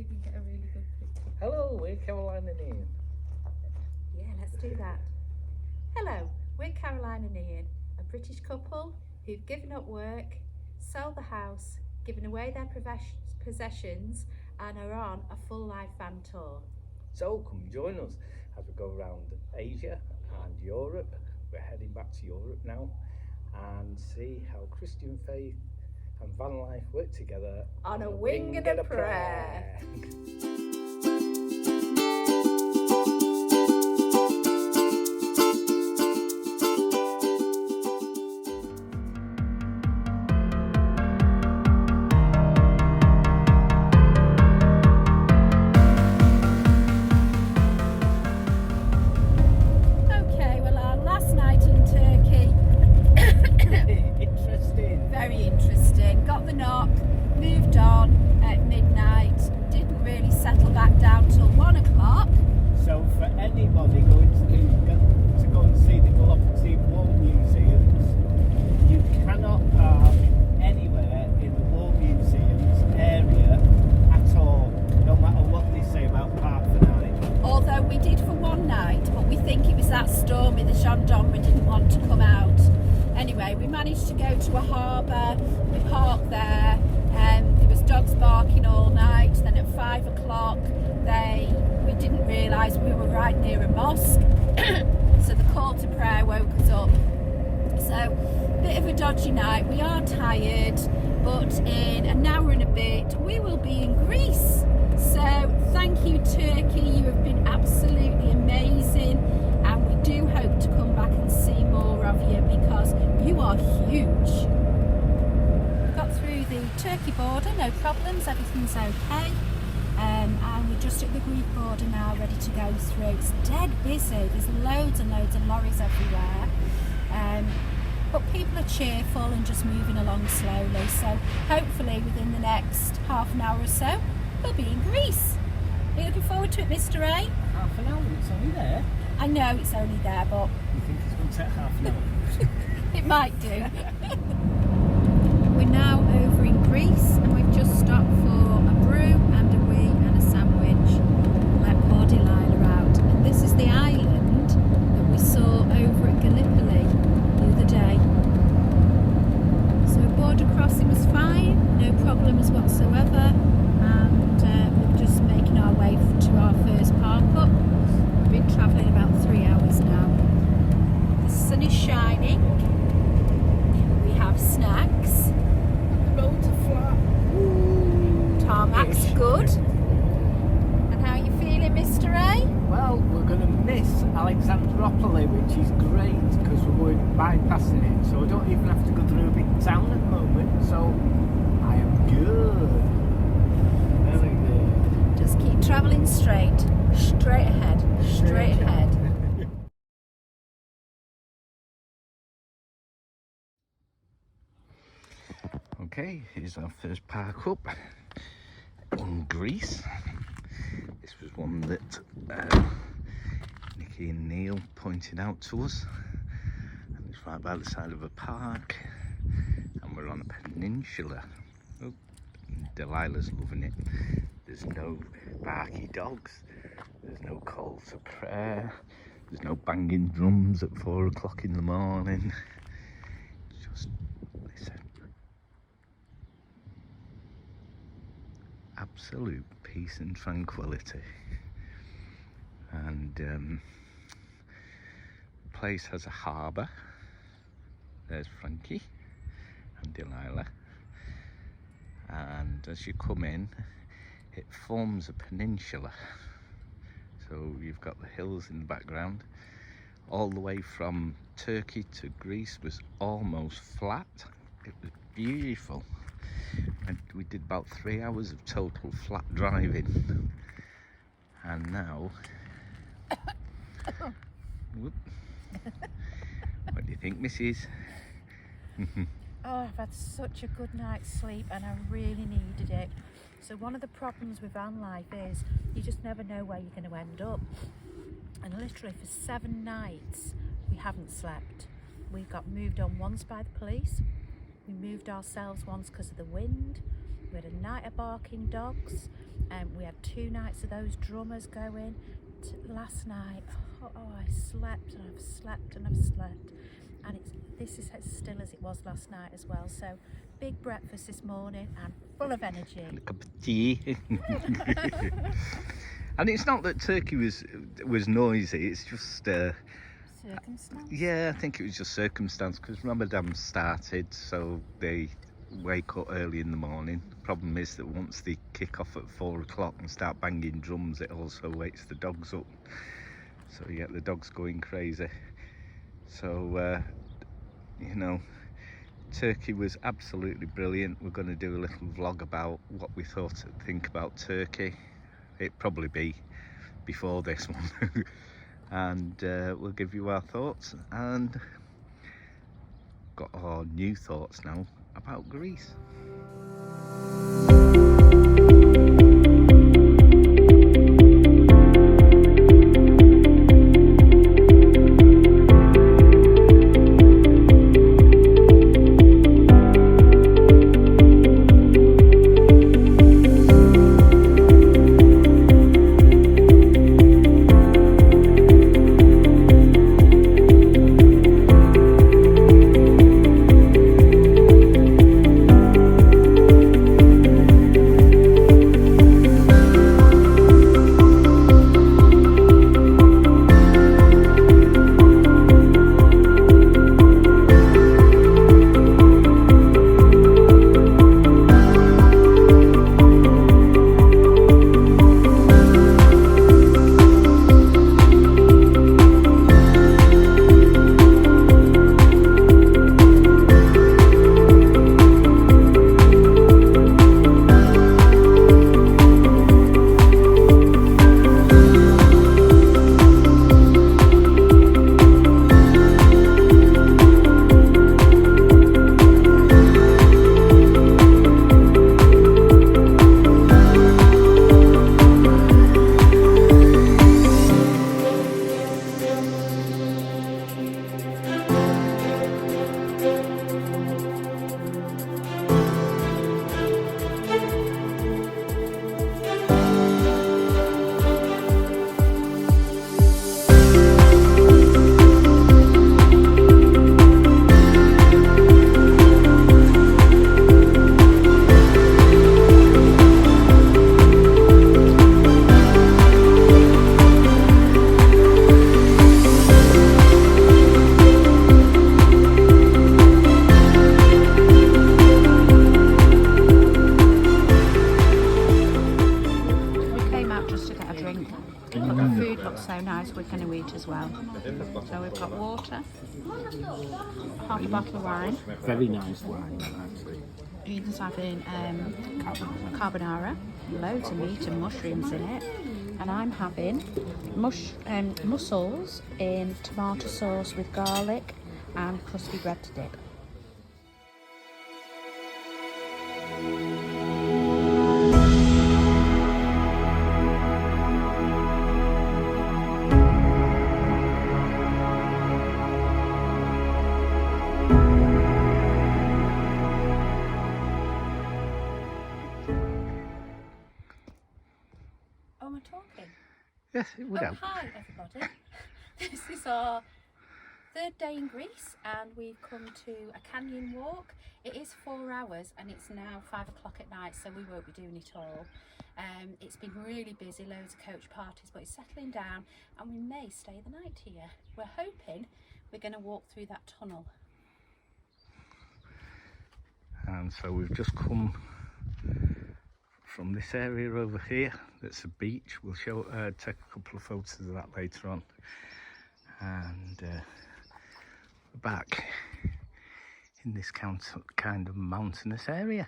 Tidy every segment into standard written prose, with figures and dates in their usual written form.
we can get a really good picture. Hello, we're Caroline and Ian. Yeah, let's do that. Hello, we're Caroline and Ian, a British couple who've given up work, sold the house, given away their possessions and are on a full life van tour. So come join us as we go around Asia and Europe. We're heading back to Europe now and see how Christian faith and van life work together On a wing and a prayer. Okay, well, our last night in Turkey. Interesting. Very interesting. Got the knock, moved on at midnight, didn't really settle back down till 1 o'clock. So for anybody going to go and see the Galopatine War Museums, you cannot park anywhere in the War Museums area at all, no matter what they say about park for night. Although we did for one night, but we think it was that stormy, the gendarmerie didn't want to come out. Anyway, we managed to go to a harbour, we parked there, there was dogs barking all night. Then at 5 o'clock we didn't realise we were right near a mosque, so the call to prayer woke us up. So, bit of a dodgy night, we are tired, but in an hour and a bit we will be in Greece. So thank you Turkey, you have been absolutely amazing, and we do hope to come back and see more of you because you are huge. Got through the Turkey border, no problems, everything's okay. And we're just at the Greek border now, ready to go through. It's dead busy, there's loads and loads of lorries everywhere. But people are cheerful and just moving along slowly. So hopefully within the next half an hour or so, we'll be in Greece. Are you looking forward to it, Mr. A? Half an hour, it's only there. I know it's only there, but You think it's going to take half an hour? it might do. We're now over in Greece and we've just stopped for a brew and a wee and a sandwich. Let poor Delilah out. And this is the island that we saw over at Gallipoli the other day. So border crossing was fine, no problems whatsoever, and we're just making our way to our first park up. We've been travelling about 3 hours now. The sun is shining. We have snacks. The roads are flat. Tarmac's good. And how are you feeling, Mr. A? Well, we're going to miss Alexandroupoli, which is great because we're going bypassing it, so we don't even have to go through a big town at the moment. So I am good. Very good. Just keep travelling straight ahead, straight ahead. Okay, here's our first park up in Greece. This was one that Nikki and Neil pointed out to us, and it's right by the side of a park, and we're on a peninsula. Oh, Delilah's loving it. There's no barky dogs, there's no call to prayer, there's no banging drums at 4 o'clock in the morning. Just listen. Absolute peace and tranquility. And the place has a harbour. There's Frankie and Delilah, and as you come in it forms a peninsula, so you've got the hills in the background. All the way from Turkey to Greece was almost flat. It was beautiful, and we did about 3 hours of total flat driving, and now whoop. What do you think, Mrs? Oh, I've had such a good night's sleep and I really needed it. So one of the problems with van life is you just never know where you're going to end up. And literally for 7 nights we haven't slept. We got moved on once by the police. We moved ourselves once because of the wind. We had a night of barking dogs, and we had 2 nights of those drummers going. Last night, I slept and I've slept and I've slept, and this is as still as it was last night as well. So big breakfast this morning and full of energy. And a cup of tea. And it's not that Turkey was noisy, it's just Circumstance. yeah, I think it was just circumstance, because Ramadan started, so they wake up early in the morning. The problem is that once they kick off at 4 o'clock and start banging drums, it also wakes the dogs up, so you get the dogs going crazy. So you know, Turkey was absolutely brilliant. We're going to do a little vlog about what we think about Turkey. It'd probably be before this one. And we'll give you our thoughts, and got our new thoughts now about Greece. So nice, we're going to eat as well. So we've got water, half a bottle of wine. Very nice wine, actually. Eden's having carbonara, loads of meat and mushrooms in it. And I'm having mussels in tomato sauce with garlic and crispy bread to dip. Am I talking? Yes, it would help. Hi everybody. This is our 3rd day in Greece, and we've come to a canyon walk. It is 4 hours and it's now 5 o'clock at night, so we won't be doing it all. It's been really busy, loads of coach parties, but it's settling down and we may stay the night here. We're hoping we're going to walk through that tunnel. And so we've just come from this area over here. That's a beach. We'll take a couple of photos of that later on. And we're back in this kind of mountainous area.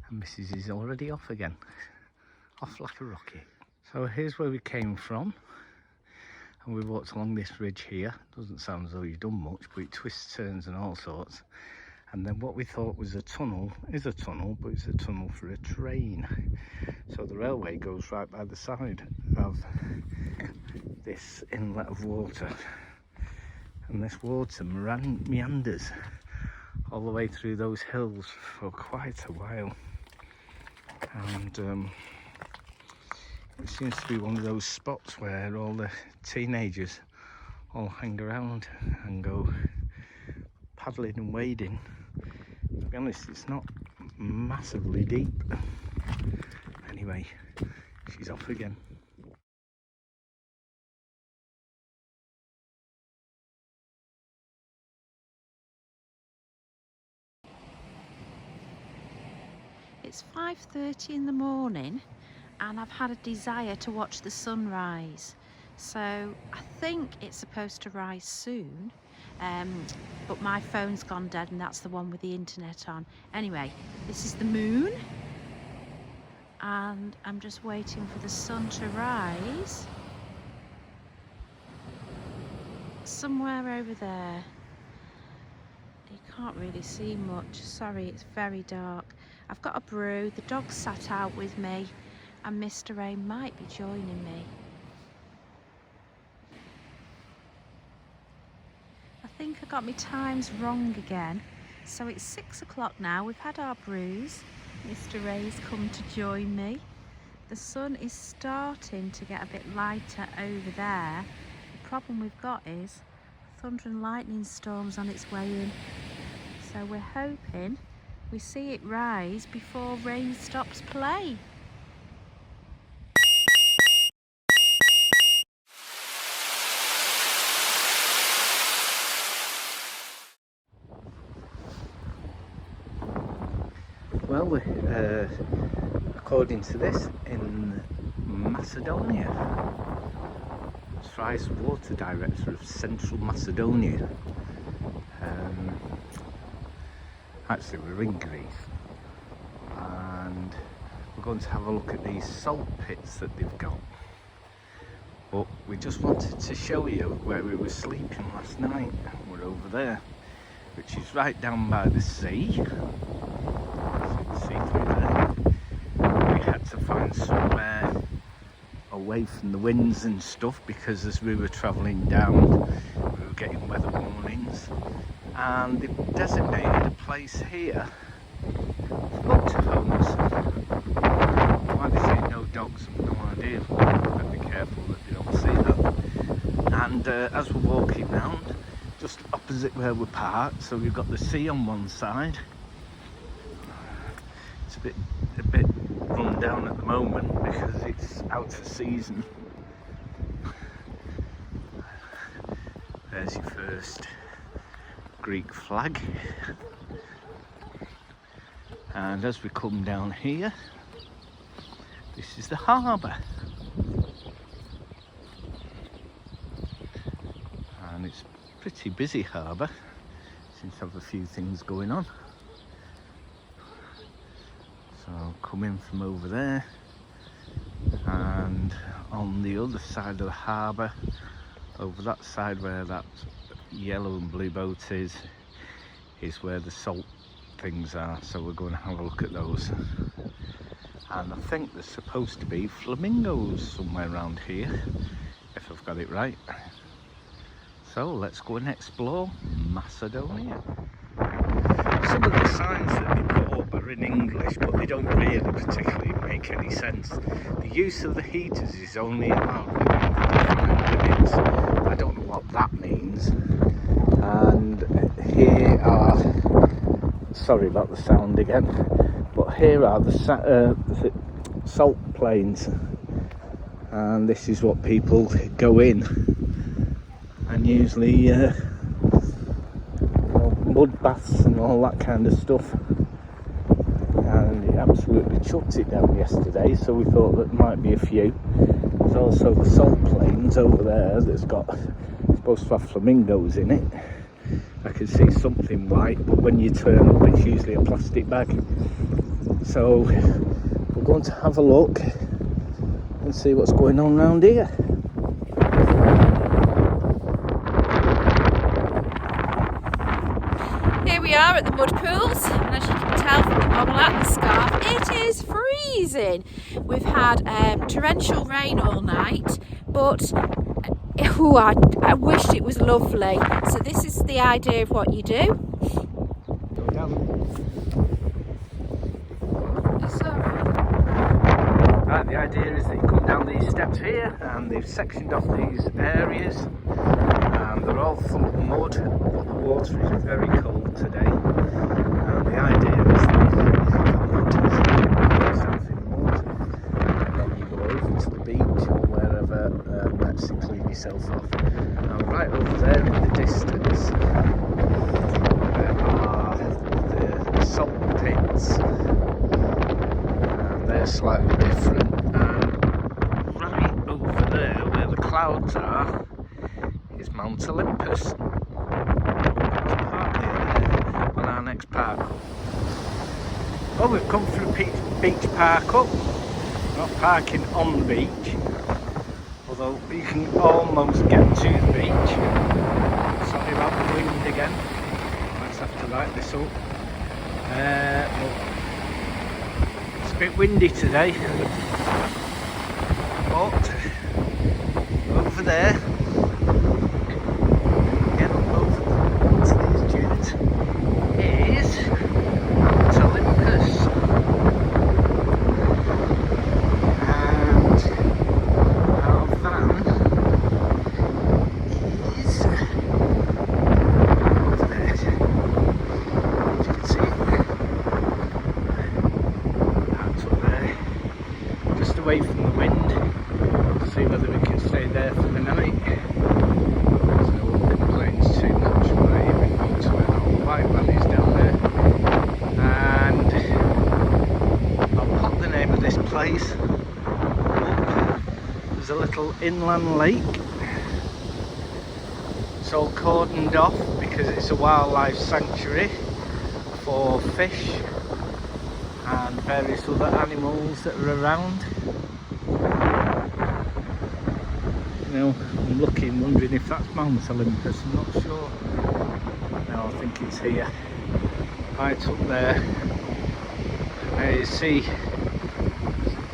And Mrs. is already off again. Off like a rocket. So here's where we came from. And we walked along this ridge here. Doesn't sound as though you've done much, but it twists, turns and all sorts. And then what we thought was a tunnel is a tunnel, but it's a tunnel for a train. So the railway goes right by the side of this inlet of water. And this water meanders all the way through those hills for quite a while. and it seems to be one of those spots where all the teenagers all hang around and go paddling and wading. To be honest, it's not massively deep. Anyway, she's off again. It's 5:30 in the morning and I've had a desire to watch the sunrise. So I think it's supposed to rise soon, but my phone's gone dead and that's the one with the internet on. Anyway, this is the moon and I'm just waiting for the sun to rise. Somewhere over there. You can't really see much, sorry, it's very dark. I've got a brew, the dog's sat out with me and Mr. A might be joining me. I think I got my times wrong again. So it's 6 o'clock now, we've had our brews. Mr. A's come to join me. The sun is starting to get a bit lighter over there. The problem we've got is thunder and lightning storms on its way in. So we're hoping we see it rise before rain stops play. Well, according to this, in Macedonia, Thrice Water Director of Central Macedonia. Actually, we're in Greece, and we're going to have a look at these salt pits that they've got. But we just wanted to show you where we were sleeping last night. We're over there, which is right down by the sea. See through there. We had to find somewhere away from the winds and stuff because as we were travelling down we were getting weather warnings, and they've designated a place here for motorhomes. Why they say no dogs, I've no idea. But be careful that they don't see that. And as we're walking round, just opposite where we're parked, so we've got the sea on one side. It's a bit run down at the moment because it's out of season. There's your first Greek flag. And as we come down here, this is the harbour. And it's a pretty busy harbour. Seems to have a few things going on. So come in from over there, and on the other side of the harbour, over that side where that yellow and blue boat is where the salt things are. So we're going to have a look at those. And I think there's supposed to be flamingos somewhere around here, if I've got it right. So let's go and explore Macedonia. Some of the signs that they put up are in English, but they don't really particularly make any sense. The use of the heaters is only allowed within definite limits. I don't know what that means. And here are, sorry about the sound again, but here are the salt plains, and this is what people go in, and usually mud baths and all that kind of stuff. And it absolutely chucked it down yesterday, so we thought that might be a few. There's also the salt plains over there that's got, supposed to have flamingos in it. I can see something white, but when you turn up it's usually a plastic bag. So we're going to have a look and see what's going on around here. Here we are at the mud pools, and as you can tell from the bobble and the scarf, it is freezing. We've had torrential rain all night, but I wished it was lovely. So this is the idea of what you do. Go down. It's alright. Right, the idea is that you come down these steps here and they've sectioned off these areas and they're all full of mud, but the water is very cold today. And the idea is that you come onto this yourself in mud and then you go over to the beach or wherever and actually clean yourself off. Now right over there in the distance there are the salt pits. They're slightly different, and right over there where the clouds are is Mount Olympus. We're going to park there on our next park up. Well, we've come through beach park up, not parking on the beach, although you can almost get to the beach. Sorry about the wind again, let's have to light this up. It's a bit windy today, but over there, get over to these dunes, is Mount Olympus, and our van is over there. As you can see it. Away from the wind to see whether we can stay there for the night. So I won't complain too much about even going to where our white van is down there. And I'll put the name of this place up. There's a little inland lake. It's all cordoned off because it's a wildlife sanctuary for fish and various other animals that are around. You know, I'm looking, wondering if that's Mount Olympus, I'm not sure. No, I think it's here. Right up there. You see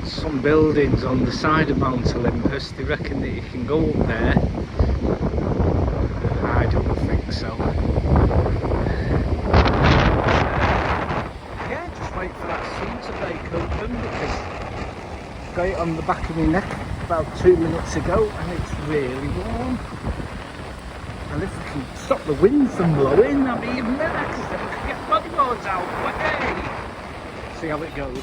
some buildings on the side of Mount Olympus. They reckon that you can go up there. I don't think so. Wait for that sun to break open because I got it on the back of my neck about 2 minutes ago and it's really warm. And if we can stop the wind from blowing, that'd be even better because then we can get bodyboards out. Hey! See how it goes.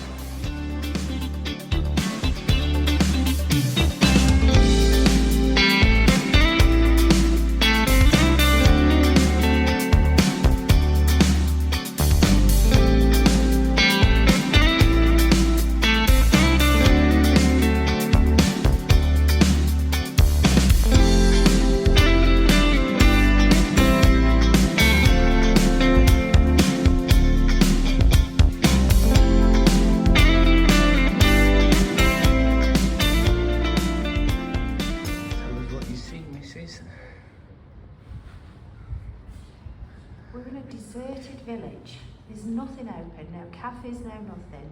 We're in a deserted village. There's nothing open, no cafes, no nothing.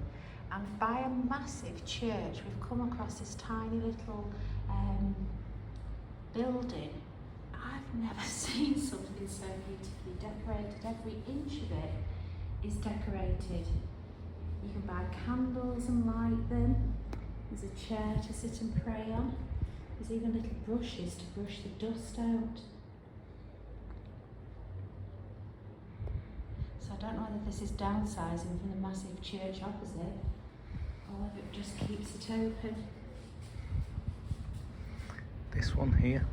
And by a massive church, we've come across this tiny little building. I've never seen something so beautifully decorated. Every inch of it is decorated. You can buy candles and light them. There's a chair to sit and pray on. There's even little brushes to brush the dust out. So I don't know whether this is downsizing from the massive church opposite or if it just keeps it open. This one here.